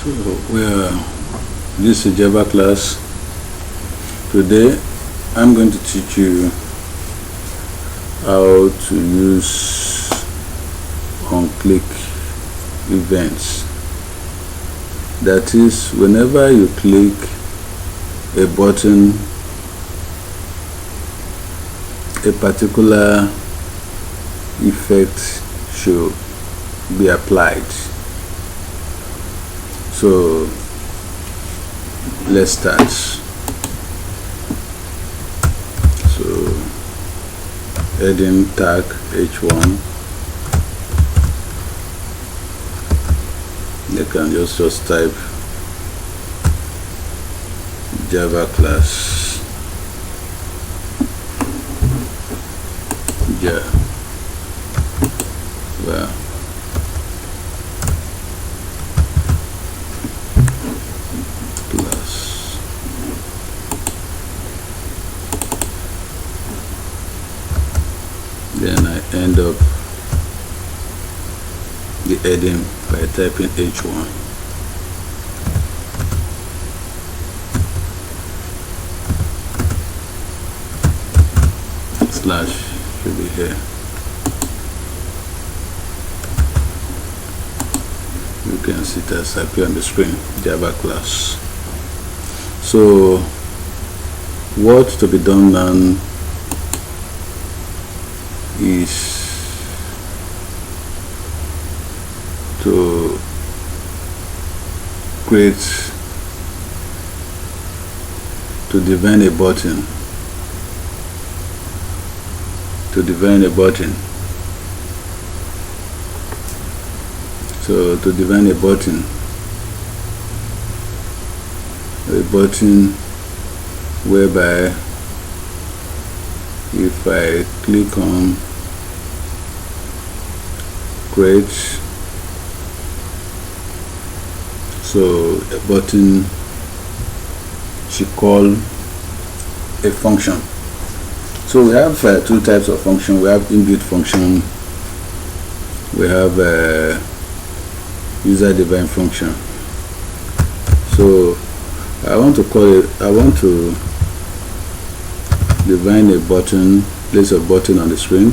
So this is a Java class. Today I'm going to teach you how to use onclick events. That is, whenever you click a button, a particular effect should be applied. So let's start. So heading tag h1, you can just type Java class Java class. Then I end up the heading by typing h1. Slash should be here. You can see it as appear on the screen, Java class. So what to be done now is to define a button. So to define a button whereby if I click on create, so a button should call a function. So we have two types of function. We have inbuilt function, we have user defined function. So I want to define a button, place a button on the screen.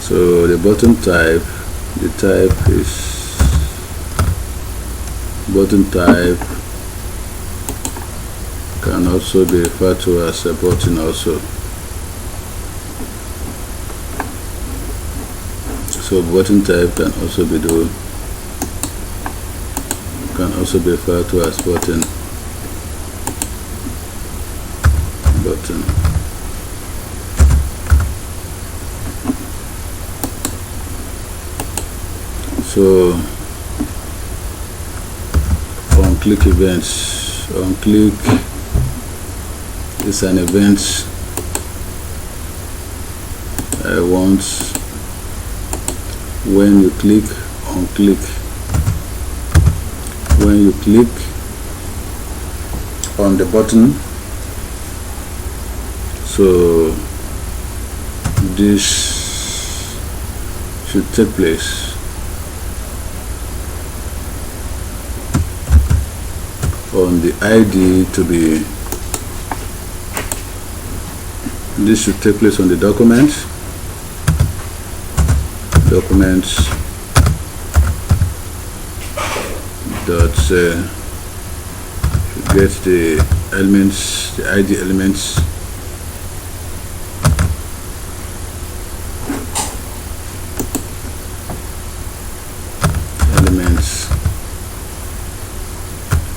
So the button type, button type can also be referred to as a button also. So button type can also be referred to as button. So onclick events. Onclick is an event I want when you click on the button. So this should take place on the ID to be, this should take place on the documents dot should get the elements, the ID elements,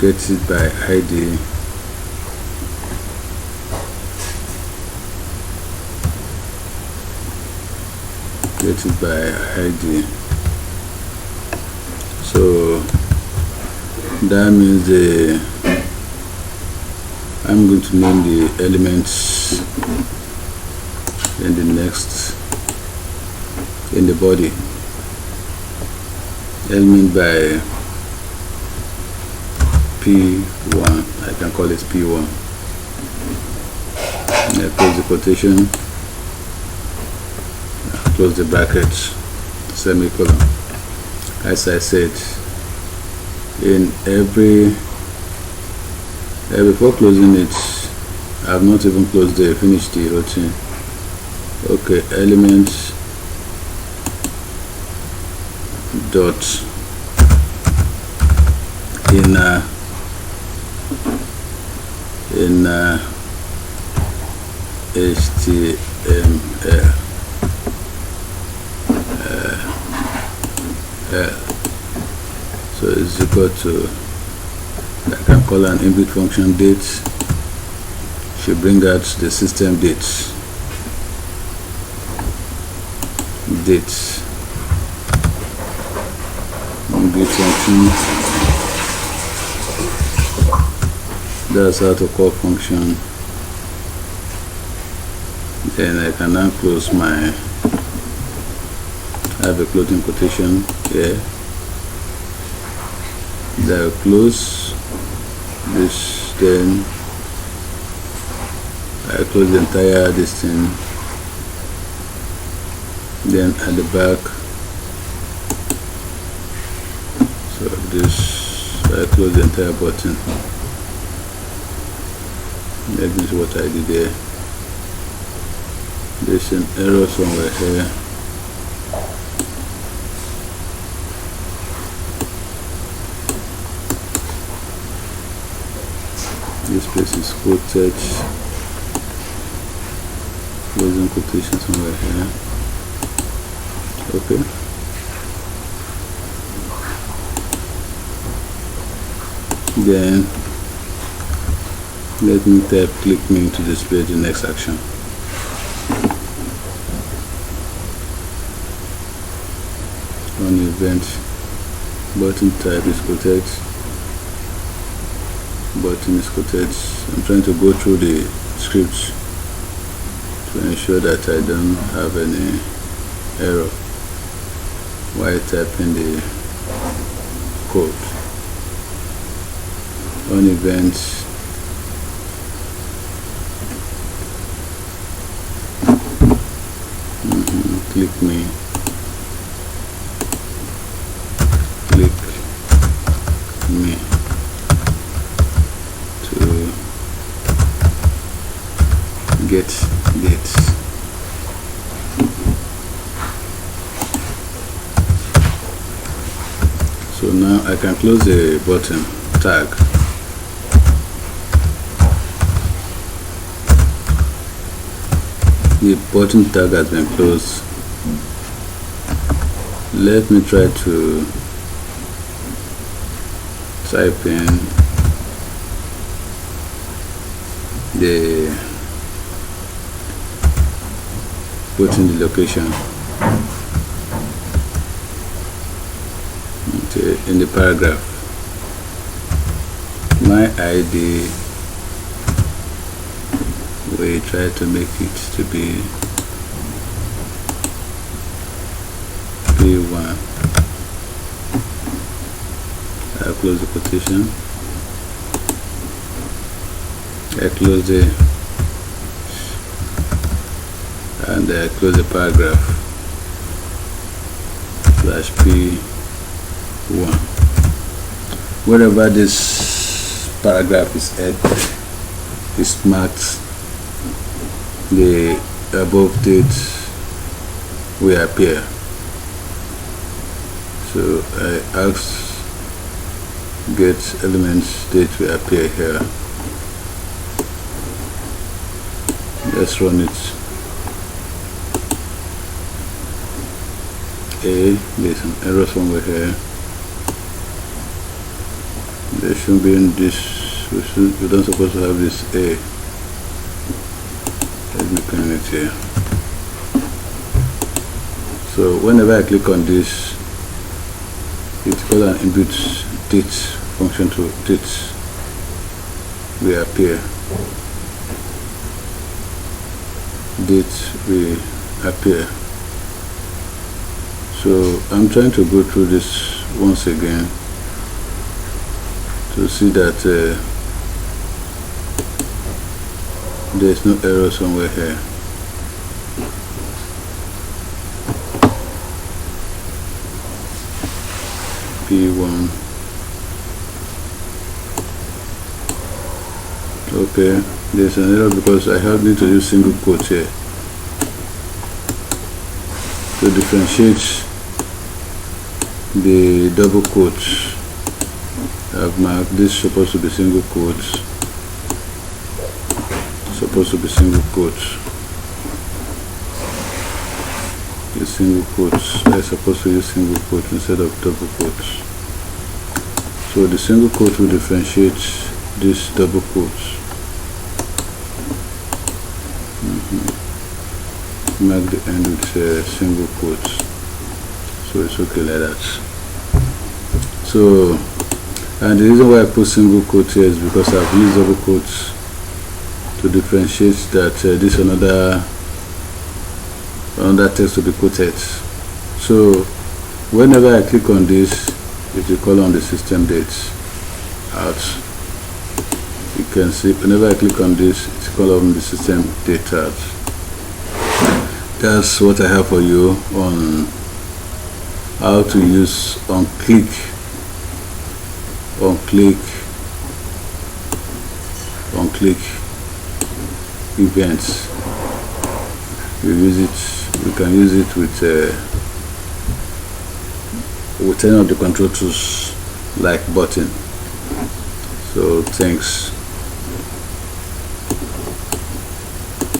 get it by ID, so that means I'm going to name the elements in the next, in the body, element by P1. I can call it P1. I close the quotation, close the bracket, semicolon. as I said, in every before closing it, I have not even closed the finished the whole thing. Okay, elements dot inner HTML so it's equal to, I can call an input function date, should bring out the system dates, input function, that's how to call function. Then I can now close my, I have a closing quotation here. Then I'll close this, then I close the entire this thing. Then at the back, so this, I close the entire button. Let me see what I did there. There's an error somewhere here. This place is quoted, closing quotation somewhere here. Okay. Then let me type click me to display the next action. On event, button type is quoted, button is quoted. I'm trying to go through the script to ensure that I don't have any error while typing the code. On event, click me to get dates. So now I can close the button tag. The button tag has been closed. Let me try to type in the, put in the location in the paragraph. My ID, we try to make it to be P1. I close the quotation. I close the, and I close the paragraph slash P1. Wherever this paragraph is at, is marked, the above date will appear. So I ask get elements date will appear here. Let's run it. There's an error somewhere here. There should be in this, we don't supposed to have this A. Let me pen it here. So whenever I click on this, it's called an input date function to date will appear. Date will appear. So I'm trying to go through this once again to see that there's no error somewhere here. p1. Okay, there's an error because I need to use single quote here to differentiate the double quotes. I've marked this supposed to be single quotes, supposed to be single quotes. The single quotes, I'm supposed to use single quotes instead of double quotes. So the single quote will differentiate this double quotes. Mark the end with single quotes, so it's okay like that. So, and the reason why I put single quote here is because I've used double quotes to differentiate that this another text to be quoted. So whenever I click on this, it will call on the system date out. You can see whenever I click on this, it's called on the system date out. That's what I have for you on how to use onclick events. You use it, you can use it with any of the control tools like button. So thanks.